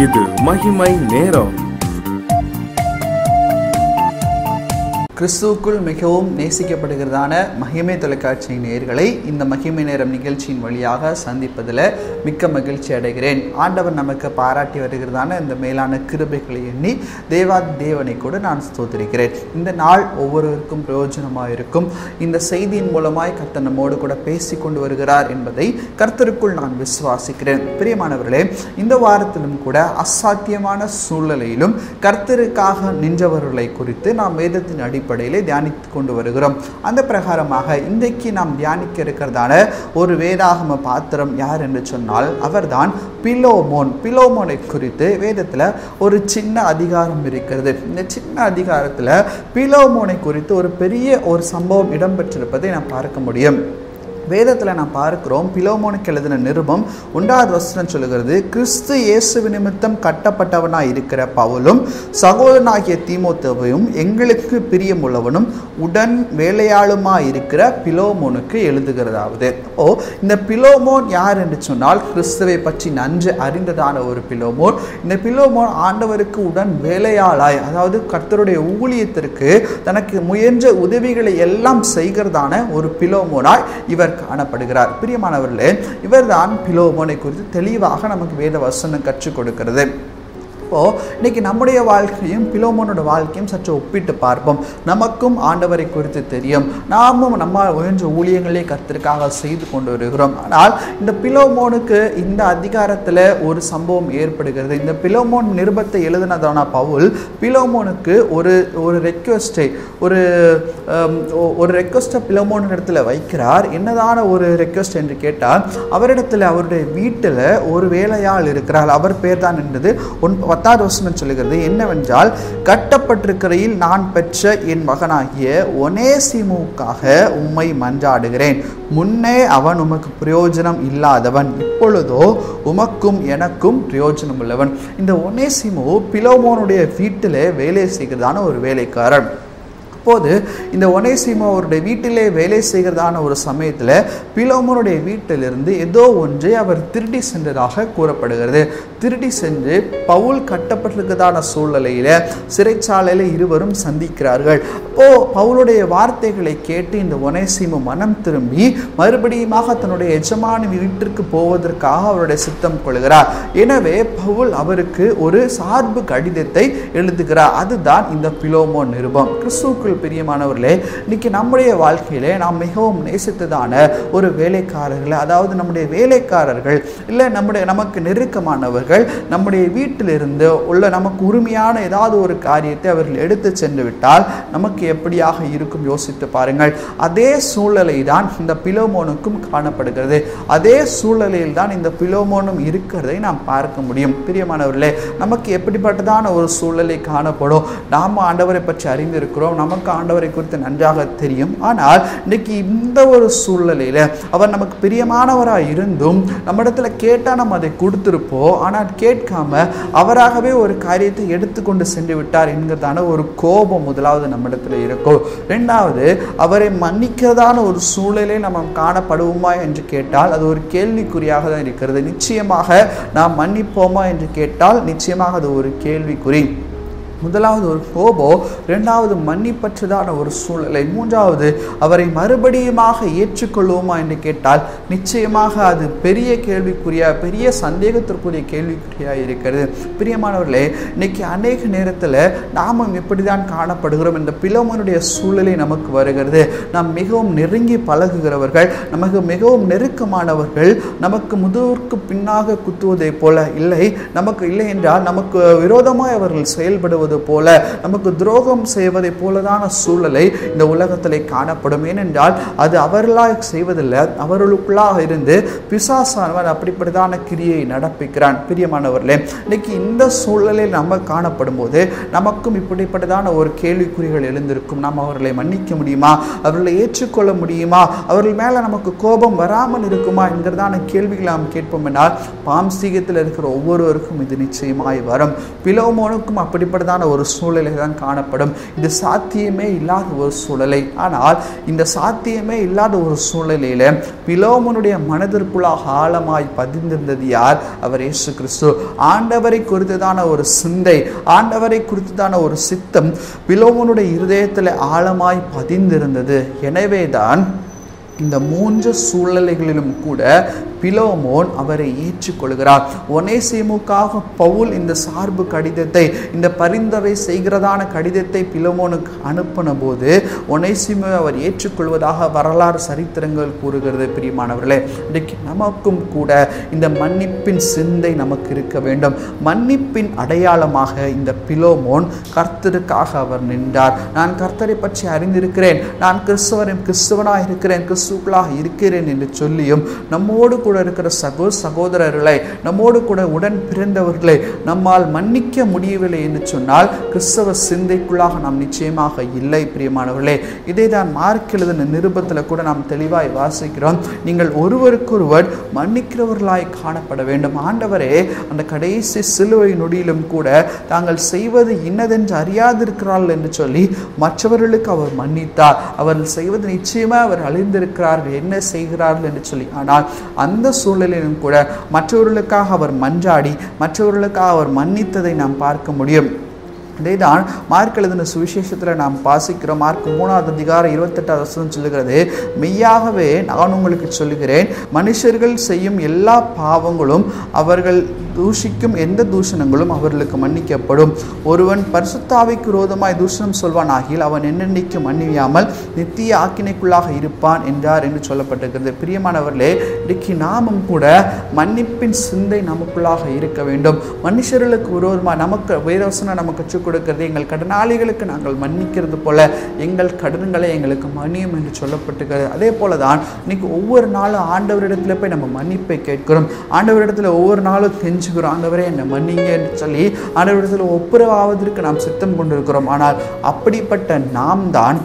இது மகிமை நேரம். கிறிஸ்துவுக்குள் மிகவும் நேசிக்கப்படுகிறதான மகிமை தொலைக்காட்சி நேயர்களை இந்த மகிமை நேரம் நிகழ்ச்சியின் வழியாக சந்திப்பதில் மிக்க மகிழ்ச்சி அடைகிறேன். ஆண்டவர் நமக்கு பாராட்டி வருகிறதான இந்த மேலான கிருபைகளை எண்ணி தேவனை கூட நான் ஸ்தோத்திரிக்கிறேன். இந்த நாள் ஒவ்வொருவருக்கும் பிரயோஜனமாக இருக்கும். இந்த செய்தியின் மூலமாய் கர்த்தர் நம்மோடு கூட பேசி கொண்டு வருகிறார் என்பதை கர்த்தருக்குள் நான் விசுவாசிக்கிறேன். பிரியமானவர்களே, இந்த வாரத்திலும் கூட அசாத்தியமான சூழ்நிலையிலும் கர்த்தருக்காக நின்றவர்களை குறித்து நாம் வேதத்தின் அடிப்படையிலே தியானித்து கொண்டு வருகிறோம். அந்த பிரகாரமாக இன்றைக்கு நாம் தியானிக்க இருக்கிறதான ஒரு வேதாகம பாத்திரம் யார் என்று சொன்னால் அவர்தான் பிலோமோன். பிலோமோனை குறித்து வேதத்தில் ஒரு சின்ன அதிகாரம் இருக்கிறது. இந்த சின்ன அதிகாரத்தில் பிலோமோனை குறித்து ஒரு பெரிய ஒரு சம்பவம் இடம்பெற்றிருப்பதை நாம் பார்க்க முடியும். வேதத்தில் நாம் பார்க்கிறோம், பிலோமோனுக்கு எழுதின நிருபம் 1வது வசனம் சொல்லுகிறது, கிறிஸ்து இயேசு நிமித்தம் கட்டப்பட்டவனாய் இருக்கிற பவுலும் சகோதரனாகிய தீமோத்தேயுவும் எங்களுக்கு பிரியமுள்ளவனும் உடன் வேலையாளுமாய் இருக்கிற பிலோமோனுக்கு எழுதுகிறதாவது. இந்த பிலோமோன் யார் என்று சொன்னால் கிறிஸ்துவை பற்றி நன்கு அறிந்ததான ஒரு பிலோமோன். இந்த பிலோமோன் ஆண்டவருக்கு உடன் வேலையாளாய், அதாவது கர்த்தருடைய ஊழியத்திற்கு தனக்கு முயன்ற உதவிகளை எல்லாம் செய்கிறதான ஒரு பிலோமோனாய் இவர் காணப்படுகிறார். பிரியமானவர்களே, இவர்தான் பிலோமோனை குறித்து தெளிவாக நமக்கு வேத வசனம் கற்றுக் கொடுக்கிறது. இன்னைக்கு நம்முடைய வாழ்க்கையும் பிலோமோனோட வாழ்க்கையும் சற்று ஒப்பிட்டு பார்ப்போம். நமக்கும் ஆண்டவரை குறித்து தெரியும், நாமும் நம்ம முயன்ற ஊழியங்களே கர்த்தருக்காக செய்து கொண்டு வருகிறோம். ஆனால் இந்த பிலோமோனுக்கு இந்த அதிகாரத்தில் ஒரு சம்பவம் ஏற்படுகிறது. இந்த பிலோமோன் நிருபத்தை எழுதினதான பவுல் பிலோமோனுக்கு ஒரு ரெக்வெஸ்டை ஒரு ரெக்வெஸ்ட்டை பிலோமோன் இடத்துல வைக்கிறார். என்னதான ஒரு ரெக்வெஸ்ட் என்று கேட்டால், அவரிடத்தில் அவருடைய வீட்டில் ஒரு வேலையாள் இருக்கிறார். அவர் பேர் தான் என்றது 10வது வசனம் சொல்லுகிறது, என்னவென்றால் கட்டப்பட்டிருக்கையில் நான் பெற்ற என் மகனாகிய ஒனேசிமுக்காக உம்மை மன்றாடுகிறேன். முன்னே அவன் உமக்கு பிரயோஜனம் இல்லாதவன், இப்பொழுதோ உமக்கும் எனக்கும் பிரயோஜனம் உள்ளவன். இந்த ஒனேசிமு பிலோமோனுடைய வீட்டிலே வேலை செய்கிறதான ஒரு வேலைக்காரன். அப்போது இந்த ஒனேசிமோ அவருடைய வீட்டிலே வேலை செய்கிறதான ஒரு சமயத்தில் பிலோமோனுடைய வீட்டிலிருந்து ஏதோ ஒன்றை அவர் திருடி சென்றதாக கூறப்படுகிறது. திருடி சென்று பவுல் கட்டப்பட்டிருக்கிறதான சூழ்நிலையில் சிறைச்சாலையில் இருவரும் சந்திக்கிறார்கள். பவுலுடைய வார்த்தைகளை கேட்டு இந்த ஒனேசிமோ மனம் திரும்பி மறுபடியுமாக தன்னுடைய எஜமான வீட்டிற்கு போவதற்காக அவருடைய சித்தம் கொள்கிறார். எனவே பவுல் அவருக்கு ஒரு சார்பு கடிதத்தை எழுதுகிறார். அதுதான் இந்த பிலோமோன் நிருபம். கிறிஸ்துவுக்குள் பிரியமானவர்களே, இன்னைக்கு நம்முடைய வாழ்க்கையிலே நாம் மிகவும் நேசித்ததான ஒரு வேலைக்காரர்கள், அதாவது நம்முடைய வேலைக்காரர்கள் இல்லை நமக்கு நெருக்கமானவர்கள் நம்முடைய வீட்டிலிருந்து உள்ள நமக்கு உரிமையான ஏதாவது ஒரு காரியத்தை அவர்கள் எடுத்து சென்று விட்டால் நமக்கு எப்படியாக இருக்கும் யோசித்து பாருங்கள். அதே சூழ்நிலை தான் இந்த பிலோமோனுக்கும் காணப்படுகிறது. அதே சூழ்நிலையில் தான் இந்த பிலோமோனும் இருக்கிறதை நாம் பார்க்க முடியும். பிரியமானவர்களே, நமக்கு எப்படிப்பட்டதான ஒரு சூழ்நிலை காணப்படும்? நாம் ஆண்டவரை பற்றி அறிந்திருக்கிறோம், நமக்கு ஆண்டவரை குறித்து நன்றாக தெரியும். ஆனால் இன்னைக்கு இந்த ஒரு சூழ்நிலையில அவர் நமக்கு பிரியமானவராக இருந்தும் நம்மிடத்துல கேட்டால் நம்ம அதை கொடுத்திருப்போம். ஆனால் கேட்காம அவராகவே ஒரு காரியத்தை எடுத்துக்கொண்டு சென்று விட்டார் என்கிறதான ஒரு கோபம் முதலாவது நம்மிடத்துல இருக்கும். இரண்டாவது, அவரை மன்னிக்கிறதான ஒரு சூழ்நிலை நம்ம காணப்படுவோமா என்று கேட்டால் அது ஒரு கேள்விக்குறியாக தான் இருக்கிறது. நிச்சயமாக நாம் மன்னிப்போமா என்று கேட்டால் நிச்சயமாக அது ஒரு கேள்விக்குறி. முதலாவது ஒரு கோபம், இரண்டாவது மன்னிப்பற்றதான ஒரு சூழ்நிலை, மூன்றாவது அவரை மறுபடியுமாக ஏற்றுக்கொள்வோமா என்று கேட்டால் நிச்சயமாக அது பெரிய கேள்விக்குறியா, பெரிய சந்தேகத்திற்குரிய கேள்விக்குறியா இருக்கிறது. பிரியமானவர்களே, இன்னைக்கு அநேக நேரத்தில் நாமும் எப்படிதான் காணப்படுகிறோம்? இந்த பிலோமோனுடைய சூழ்நிலை நமக்கு வருகிறது. நாம் மிகவும் நெருங்கி பழகுகிறவர்கள், நமக்கு மிகவும் நெருக்கமானவர்கள் நமக்கு முதுகுக்கு பின்னாக குத்துவதை போல இல்லை, நமக்கு இல்லை என்றால் நமக்கு விரோதமாய் அவர்கள் செயல்படுவது போல, நமக்கு துரோகம் செய்வதை போலதான சூழ்நிலை இந்த உலகத்திலே காணப்படும். ஏனென்றால் அது அவர்களாக செய்வதில்லை, அவர்களுக்குள்ளாக இருந்து பிசாசானவன் அப்படிப்பட்டதான கிரியை நடப்பிக்கிறான். பிரியமானவர்களே, இன்னைக்கு இந்த சூழ்நிலையில் நம்ம காணப்படும் போது நமக்கும் இப்படிப்பட்டதான ஒரு கேள்விக்குறிகள் எழுந்திருக்கும். நாம் அவர்களை மன்னிக்க முடியுமா? அவர்களை ஏற்றுக்கொள்ள முடியுமா? அவர்கள் மேல நமக்கு கோபம் வராமல் இருக்குமா என்கிறதான கேள்விகளை நாம் கேட்போம் என்றால் பாம்சீகத்தில் இருக்கிற ஒவ்வொருவருக்கும் இது நிச்சயமாய் வரும். பிலோமோனுக்கும் அப்படிப்பட்டதான கொடுத்ததான ஒரு சூழ்நிலை தான் காணப்படும். இது சாத்தியமே இல்லாத ஒரு சூழ்நிலை. ஆனால் இந்த சாத்தியமே இல்லாத ஒரு சூழ்நிலையில பிலோமோனுடைய மனதிற்குள்ளாக ஆழமாய் பதிந்திருந்தது யார்? அவர் இயேசு கிறிஸ்து. ஆண்டவரை குறித்ததான ஒரு சிந்தை, ஆண்டவரை குறித்ததான ஒரு சித்தம் பிலோமோனுடைய இருதயத்தில் ஆழமாய் பதிந்திருந்தது. எனவேதான் இந்த 3 சூழ்நிலைகளிலும் கூட பிலோமோன் அவரை ஏற்றுக்கொள்கிறார். ஒனேசிமுக்காக பவுல் இந்த சார்பு கடிதத்தை, இந்த பரிந்துரை செய்கிறதான கடிதத்தை பிலோமோனுக்கு அனுப்பின போது ஒனேசிமு அவர் ஏற்றுக்கொள்வதாக வரலாறு சரித்திரங்கள் கூறுகிறது. பிரியமானவர்களே, இன்றைக்கு நமக்கும் கூட இந்த மன்னிப்பின் சிந்தை நமக்கு இருக்க வேண்டும். மன்னிப்பின் அடையாளமாக இந்த பிலோமோன் கர்த்தருக்காக அவர் நின்றார். நான் கர்த்தரை பற்றி அறிந்திருக்கிறேன், நான் கிறிஸ்தவனாக இருக்கிறேன், கிறிஸ்துக்களாக இருக்கிறேன் என்று சொல்லியும் நம்மோடு கூட இருக்கிற சகோதரர்களை, நம்மோடு கூட உடன் பிறந்தவர்களை நம்மால் மன்னிக்க முடியவில்லை என்று சொன்னால் கிறிஸ்தவ சிந்தைக்குள்ளாக நாம் நிச்சயமாக இல்லை. பிரியமானவர்களே, இதை தான் மார்க் எழுதின நிருபத்தில் கூட நாம் தெளிவாய் வாசிக்கிறோம். நீங்கள் ஒருவருக்கொருவர் மன்னிக்கிறவர்களாய் காணப்பட வேண்டும். ஆண்டவரே அந்த கடைசி சிலுவை நொடியிலும் கூட தாங்கள் செய்வது இன்னதென்று அறியாதிருக்கிறார்கள் என்று சொல்லி மற்றவர்களுக்கு அவர் மன்னித்தார். அவர்கள் செய்வது நிச்சயமாக அவர் அழிந்திருக்கிறார்கள், என்ன செய்கிறார்கள் என்று சொல்லி. ஆனால் அந்த சூழ்நிலையிலும் கூட மற்றவர்களுக்காக அவர் மன்றாடி மற்றவர்களுக்காக அவர் மன்னித்ததை நாம் பார்க்க முடியும். இதைதான் மார்க் எழுதின சுவிசேஷத்தில் நாம் வாசிக்கிறோம். மார்க் 3:28 சொல்லுகிறது, மெய்யாகவே நான் உங்களுக்கு சொல்லுகிறேன், மனுஷர்கள் செய்யும் எல்லா பாவங்களும் அவர்கள் தூஷிக்கும் எந்த தூஷணங்களும் அவர்களுக்கு மன்னிக்கப்படும். ஒருவன் பரிசுத்தாவிக்கு விரோதமாய் தூஷணம் சொல்வான் ஆகில் அவன் என்னென்னைக்கு மன்னியாமல் நித்திய ஆக்கினைக்குள்ளாக இருப்பான் என்றார் என்று சொல்லப்பட்டிருக்கிறது. பிரியமானவர்களே, இன்றைக்கு நாமும் கூட மன்னிப்பின் சிந்தை நமக்குள்ளாக இருக்க வேண்டும். மனுஷர்களுக்கு விரோதமாக நமக்கு வேதவசனம் நமக்கு கொடுக்கிறது, எங்கள் கடனாளிகளுக்கு நாங்கள் மன்னிக்கிறது போல எங்கள் கடன்களை எங்களுக்கு மன்னியும் என்று சொல்லப்பட்டிருக்கிறது. அதே போல தான் இன்னைக்கு ஒவ்வொரு நாளும் ஆண்டவரிடத்துல போய் நம்ம மன்னிப்பை கேட்கிறோம். ஆண்டவரிடத்துல ஒவ்வொரு நாளும் கெஞ்சுகிறோம், ஆண்டவரே என்னை மன்னிங்க என்று சொல்லி ஆண்டவரிடத்துல ஒப்புரவாவதற்கு நாம் சித்தம் கொண்டிருக்கிறோம். ஆனால் அப்படிப்பட்ட நாம் தான்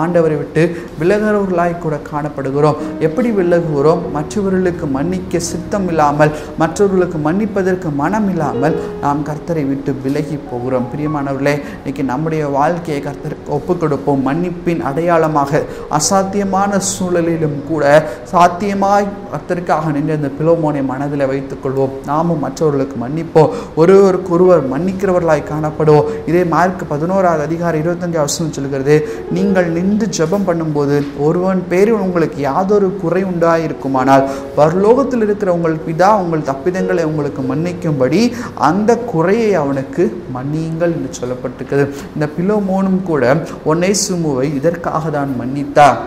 ஆண்டவரை விட்டு விலகிறவர்களாய் கூட காணப்படுகிறோம். எப்படி விலகுகிறோம்? மற்றவர்களுக்கு மன்னிக்க சித்தம் இல்லாமல், மற்றவர்களுக்கு மன்னிப்பதற்கு மனம் இல்லாமல் நாம் கர்த்தரை விட்டு விலகி போகிறோம். பிரியமானவர்களே, இன்னைக்கு நம்முடைய வாழ்க்கையை கர்த்தருக்கு ஒப்புக் கொடுப்போம். மன்னிப்பின் அடையாளமாக அசாத்தியமான சூழலிலும் கூட சாத்தியமாய் கர்த்தருக்காக நின்று இந்த பிலோமோனை மனதில் வைத்துக் கொள்வோம். நாமும் மற்றவர்களுக்கு மன்னிப்போம், ஒருவருக்கு ஒருவர் மன்னிக்கிறவர்களாய் காணப்படுவோம். இதே மார்க் 11:25 சொல்கிறது, நீங்கள் நின்று ஜெபம் பண்ணும்போது ஒருவன் பேரில் உங்களுக்கு யாதொரு குறை உண்டாயிருக்குமானால் பரலோகத்தில் இருக்கிற உங்கள் பிதா உங்கள் தப்பிதங்களை உங்களுக்கு மன்னிக்கும்படி அந்த குறையை அவனுக்கு மன்னியுங்கள் என்று சொல்லப்பட்டிருக்கிறது. இந்த பிலோமோனும் கூட ஒனேசிமுவை இதற்காக தான் மன்னித்தார்.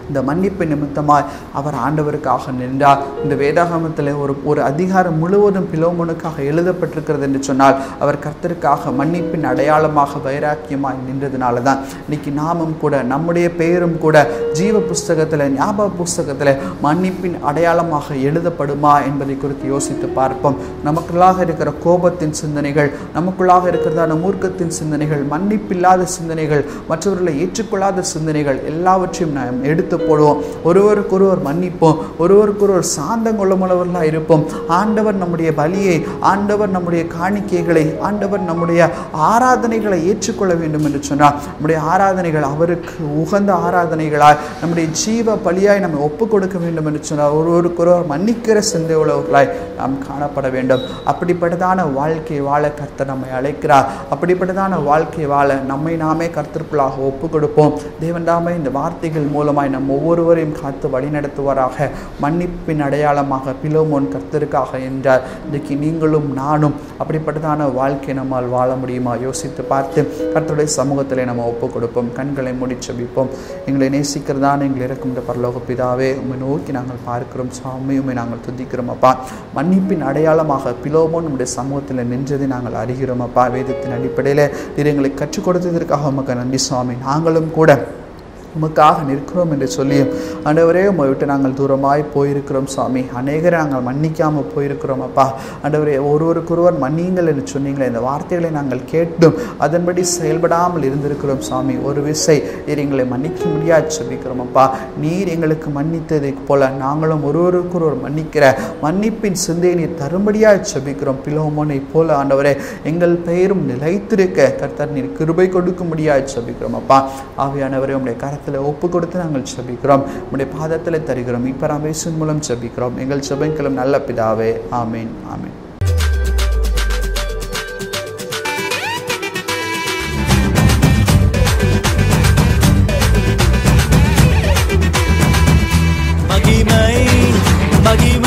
இந்த மன்னிப்பு நிமித்தமாய் அவர் ஆண்டவருக்காக நின்றார். இந்த வேதாகமத்தில் ஒரு அதிகாரம் முழுவதும் பிலோமோனுக்காக எழுதப்பட்டிருக்கிறது என்று சொன்னால் அவர் கர்த்தருக்காக மன்னிப்பின் அடையாளமாக வைராக்கியமாய் நின்றதுனால தான் இன்னைக்கு நாமும் கூட நம்முடைய பெயரும் கூட ஜீவ புஸ்தகத்தில், ஞாபக புஸ்தகத்தில் மன்னிப்பின் அடையாளமாக எழுதப்படுமா என்பதை குறித்து யோசித்து பார்ப்போம். நமக்குள்ளாக இருக்கிற கோபத்தின் சிந்தனைகள், நமக்குள்ளாக இருக்கிறதான மூர்க்கத்தின் சிந்தனைகள், மன்னிப்பில்லாத சிந்தனைகள், மற்றவர்களை ஏற்றுக்கொள்ளாத சிந்தனைகள் எல்லாவற்றையும் நாம் எடுத்து போடுவோம். ஒருவருக்கொருவர் மன்னிப்போம், ஒருவருக்கொருவர் சாந்தம் கொள்ளமுள்ளவர்களாக இருப்போம். ஆண்டவர் நம்முடைய பலியை, ஆண்டவர் நம்முடைய காணிக்கைகளை, ஆண்டவர் நம்முடைய ஆராதனைகளை ஏற்றுக்கொள்ள வேண்டும் என்று சொன்னார். நம்முடைய ஆராதனைகள் அவருக்கு உகந்த ஆராதனைகளாய், நம்முடைய ஜீவ பலியாய் நம்ம ஒப்புக் கொடுக்க வேண்டும் என்று சொன்னார். ஒருவருக்கொருவர் மன்னிக்கிற சிந்தை உள்ளவர்களாய் நாம் காணப்பட வேண்டும். அப்படிப்பட்டதான வாழ்க்கை வாழ கர்த்தர் நம்மை அழைக்கிறார். அப்படிப்பட்டதான வாழ்க்கை வாழ நம்மை நாமே கர்த்தருக்குள்ளாக ஒப்புக் கொடுப்போம். தேவன் தாமே இந்த வார்த்தைகள் மூலமாய் ஒவ்வொருவரையும் காத்து வழிநடத்துவாராக. மன்னிப்பின் அடையாளமாக பிலோமோன் கர்த்தருக்காக என்றார். இன்றைக்கு நீங்களும் நானும் அப்படிப்பட்டதான வாழ்க்கை நம்மால் வாழ முடியுமா? யோசித்து பார்த்து கர்த்தருடைய சமூகத்தில் நம்ம ஒப்புக் கொடுப்போம். கண்களை மூடி ஜெபிப்போம். எங்களை நேசிக்கிறதான எங்களை இருக்கும் பரலோக பிதாவே, உம்மை நோக்கி நாங்கள் பார்க்கிறோம் சாமி, உம்மை நாங்கள் துதிக்கிறோம் அப்பா. மன்னிப்பின் அடையாளமாக பிலோமோன் நம்முடைய சமூகத்தில் நின்றதை நாங்கள் அறிகிறோம் அப்பா. வேதத்தின் அடிப்படையில் நீர் எங்களை கற்றுக் கொடுத்ததற்காக உமக்கு நன்றி சுவாமி. நாங்களும் கூட உமக்காக நிற்கிறோம் என்று சொல்லியும் ஆண்டவரே உம்மை விட்டு நாங்கள் தூரமாய் போயிருக்கிறோம் சுவாமி. அநேகரை நாங்கள் மன்னிக்காமல் போயிருக்கிறோம் அப்பா. ஆண்டவரே ஒருவருக்கொருவர் மன்னியுங்கள் என்று சொன்னீங்களே, இந்த வார்த்தைகளை நாங்கள் கேட்டும் அதன்படி செயல்படாமல் இருந்திருக்கிறோம் சுவாமி. ஒரு விசை நீர் எங்களை மன்னிக்க முடியாது ஜெபிக்கிறோம் அப்பா. நீர் எங்களுக்கு மன்னித்ததை போல நாங்களும் ஒருவருக்கொருவர் மன்னிக்கிற மன்னிப்பின் சிந்தையை நீர் தரும்படியாக ஜெபிக்கிறோம். பிலோமோனை போல ஆண்டவரே எங்கள் பெயரும் நிலைத்திருக்க கர்த்தர் நீர் கிருபை கொடுக்கும்படியாக ஜெபிக்கிறோம் அப்பா. ஆவியானவரே உம்முடைய கரத்தில் ஒப்பு கொடுத்து நாங்கள் ஜெபிக்கிறோம். உம்முடைய பாதத்தில் தருகிறோம். இப்ப நாம் இயேசுவின் மூலம் ஜெபிக்கிறோம். எங்கள் ஜெபங்களும் நல்ல பிதாவே, ஆமீன் ஆமீன். மகிமை